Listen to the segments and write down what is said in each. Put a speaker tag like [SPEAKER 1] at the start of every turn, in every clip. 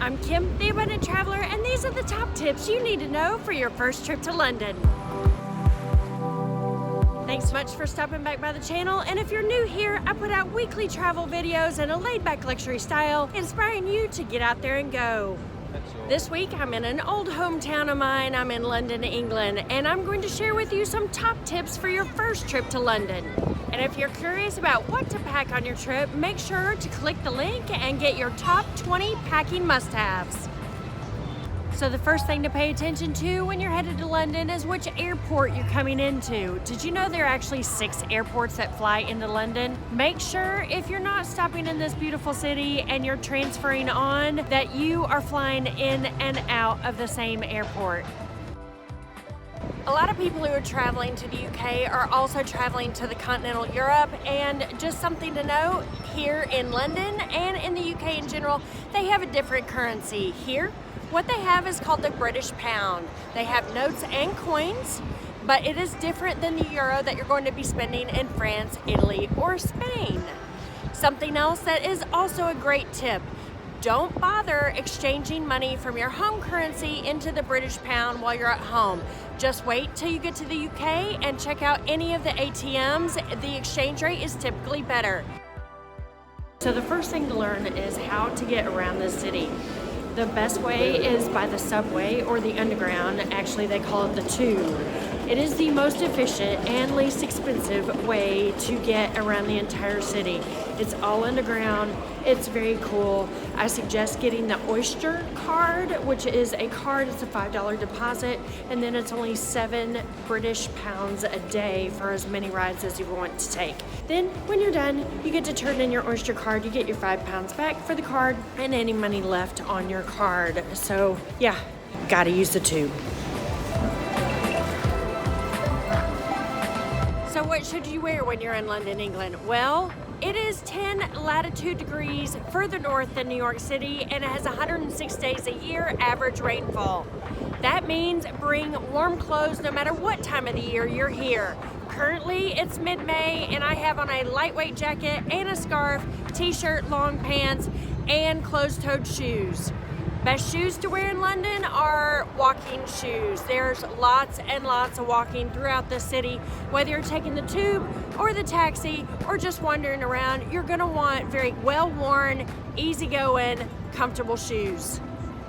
[SPEAKER 1] I'm Kim, the Abundant Traveler, and these are the top tips you need to know for your first trip to London. Thanks so much for stopping back by the channel, and if you're new here, I put out weekly travel videos in a laid-back luxury style, inspiring you to get out there and go. This week, I'm in an old hometown of mine. I'm in London, England, and I'm going to share with you some top tips for your first trip to London. And if you're curious about what to pack on your trip, make sure to click the link and get your top 20 packing must-haves. So the first thing to pay attention to when you're headed to London is which airport you're coming into. Did you know there are actually 6 airports that fly into London? Make sure if you're not stopping in this beautiful city and you're transferring on, that you are flying in and out of the same airport. A lot of people who are traveling to the UK are also traveling to the continental Europe, and just something to note, here in London and in the UK in general, they have a different currency. Here, what they have is called the British pound. They have notes and coins, but it is different than the euro that you're going to be spending in France, Italy, or Spain. Something else that is also a great tip: don't bother exchanging money from your home currency into the British pound while you're at home. Just wait till you get to the UK and check out any of the ATMs. The exchange rate is typically better. So the first thing to learn is how to get around the city. The best way is by the subway or the underground. Actually, they call it the tube. It is the most efficient and least expensive way to get around the entire city. It's all underground. It's very cool. I suggest getting the Oyster card, which is a card. It's a $5 deposit, and then it's only 7 British pounds a day for as many rides as you want to take. Then when you're done, you get to turn in your Oyster card. You get your £5 back for the card and any money left on your card. So yeah, gotta use the tube. So what should you wear when you're in London, England? Well, it is 10 latitude degrees further north than New York City, and it has 106 days a year average rainfall. That means bring warm clothes no matter what time of the year you're here. Currently, it's mid-May, and I have on a lightweight jacket and a scarf, t-shirt, long pants, and closed-toed shoes. Best shoes to wear in London are walking shoes. There's lots and lots of walking throughout the city. Whether you're taking the tube or the taxi or just wandering around, you're gonna want very well-worn, easy-going, comfortable shoes.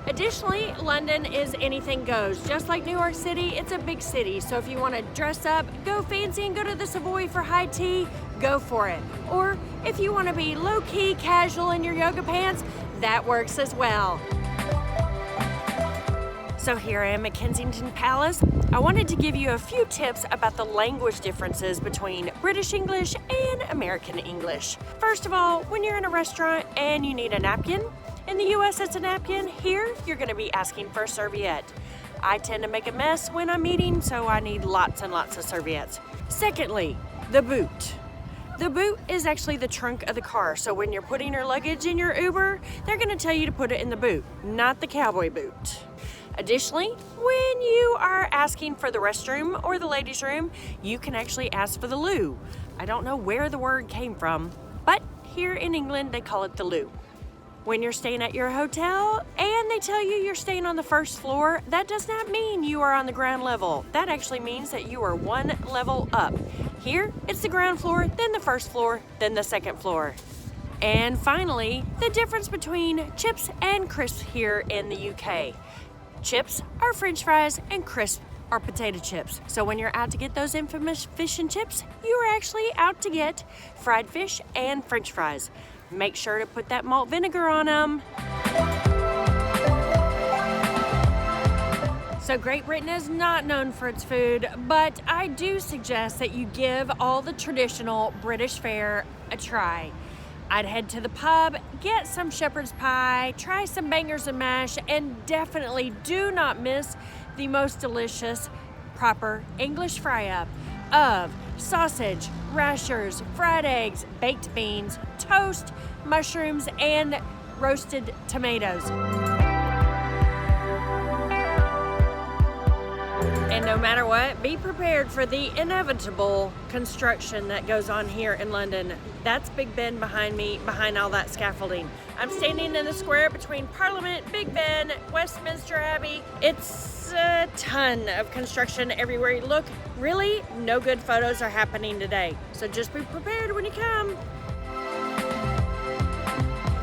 [SPEAKER 1] Additionally, London is anything goes. Just like New York City, it's a big city. So if you want to dress up, go fancy and go to the Savoy for high tea, go for it. Or if you want to be low-key, casual in your yoga pants, that works as well. So here I am at Kensington Palace. I wanted to give you a few tips about the language differences between British English and American English. First of all, when you're in a restaurant and you need a napkin, in the US it's a napkin. Here, you're gonna be asking for a serviette. I tend to make a mess when I'm eating, so I need lots and lots of serviettes. Secondly, the boot. The boot is actually the trunk of the car, so when you're putting your luggage in your Uber, they're gonna tell you to put it in the boot, not the cowboy boot. Additionally, when you are asking for the restroom or the ladies' room, you can actually ask for the loo. I don't know where the word came from, but here in England, they call it the loo. When you're staying at your hotel and they tell you you're staying on the first floor, that does not mean you are on the ground level. That actually means that you are one level up. Here, it's the ground floor, then the first floor, then the second floor. And finally, the difference between chips and crisps here in the UK. Chips are French fries and crisps are potato chips. So when you're out to get those infamous fish and chips, you are actually out to get fried fish and French fries. Make sure to put that malt vinegar on them. So Great Britain is not known for its food, but I do suggest that you give all the traditional British fare a try. I'd head to the pub, get some shepherd's pie, try some bangers and mash, and definitely do not miss the most delicious, proper English fry-up of sausage, rashers, fried eggs, baked beans, toast, mushrooms, and roasted tomatoes. And no matter what, be prepared for the inevitable construction that goes on here in London. That's Big Ben behind me, behind all that scaffolding. I'm standing in the square between Parliament, Big Ben, Westminster Abbey. It's a ton of construction everywhere you look. Really, no good photos are happening today. So just be prepared when you come.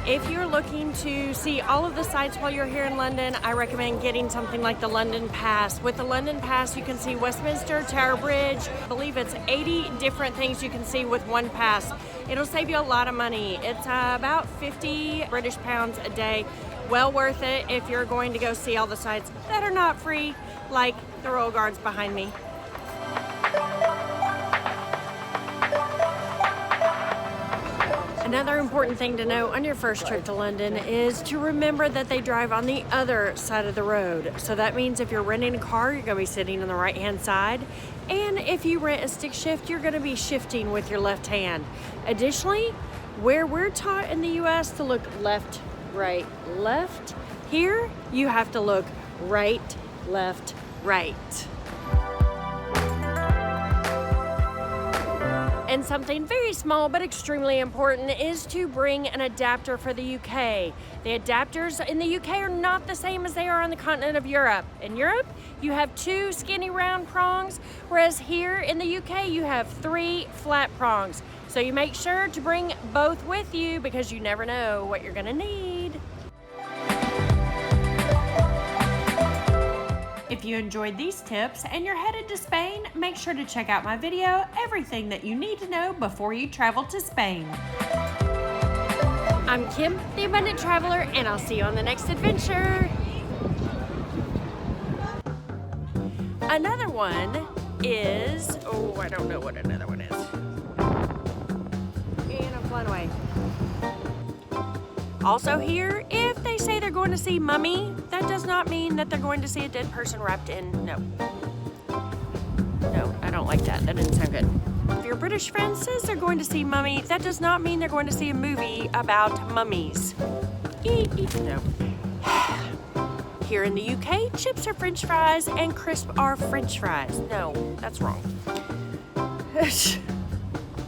[SPEAKER 1] If you're looking to see all of the sights while you're here in London, I recommend getting something like the London Pass. With the London Pass, you can see Westminster, Tower Bridge. I believe it's 80 different things you can see with one pass. It'll save you a lot of money. It's about 50 British pounds a day. Well worth it if you're going to go see all the sights that are not free, like the Royal Guards behind me. Another important thing to know on your first trip to London is to remember that they drive on the other side of the road. So that means if you're renting a car, you're going to be sitting on the right-hand side. And if you rent a stick shift, you're going to be shifting with your left hand. Additionally, where we're taught in the U.S. to look left, right, left, here you have to look right, left, right. And something very small but extremely important is to bring an adapter for the UK. The adapters in the UK are not the same as they are on the continent of Europe. In Europe, you have 2 skinny round prongs, whereas here in the UK, you have 3 flat prongs. So you make sure to bring both with you because you never know what you're gonna need. If you enjoyed these tips and you're headed to Spain, make sure to check out my video, Everything That You Need to Know Before You Travel to Spain. I'm Kim, the Abundant Traveler, and I'll see you on the next adventure. Another one is, I don't know what another one is. And I'm flying away. Also here, if they say they're going to see Mummy, that does not mean that they're going to see a dead person wrapped in, no, I don't like that. That didn't sound good. If your British friend says they're going to see Mummy, that does not mean they're going to see a movie about mummies. No. Here in the UK, chips are French fries and crisp are French fries. No, that's wrong.